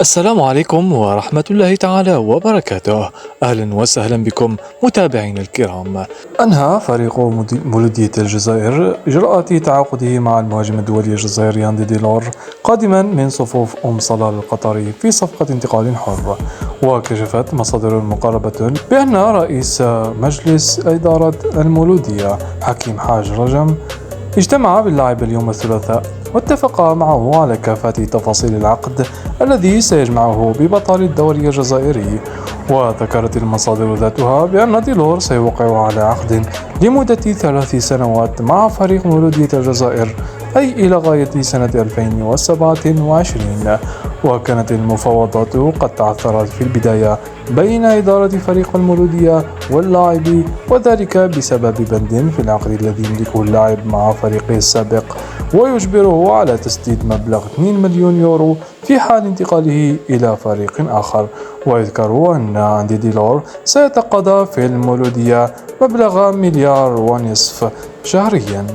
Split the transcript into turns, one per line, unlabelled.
السلام عليكم ورحمة الله تعالى وبركاته. أهلا وسهلا بكم متابعينا الكرام. أنهى فريق مولودية الجزائر إجراءات تعاقده مع المهاجم الدولي الجزائري أندي ديلور قادما من صفوف صلال القطري في صفقة انتقال حر. وكشفت مصادر مقربة بأن رئيس مجلس إدارة المولودية حكيم حاج رجم اجتمع باللاعب اليوم الثلاثاء واتفق معه على كافة تفاصيل العقد الذي سيجمعه ببطل الدوري الجزائري. وذكرت المصادر ذاتها بأن ديلور سيوقع على عقد لمدة 3 سنوات مع فريق مولودية الجزائر، أي إلى غاية سنة 2027. وكانت المفاوضات قد تعثرت في البداية بين إدارة فريق المولودية واللاعب، وذلك بسبب بند في العقد الذي يملكه اللاعب مع فريقه السابق ويجبره على تسديد مبلغ 2 مليون يورو في حال انتقاله إلى فريق آخر. ويذكر أن أندي ديلور سيتقاضى في المولودية مبلغ 1.5 مليار شهريا.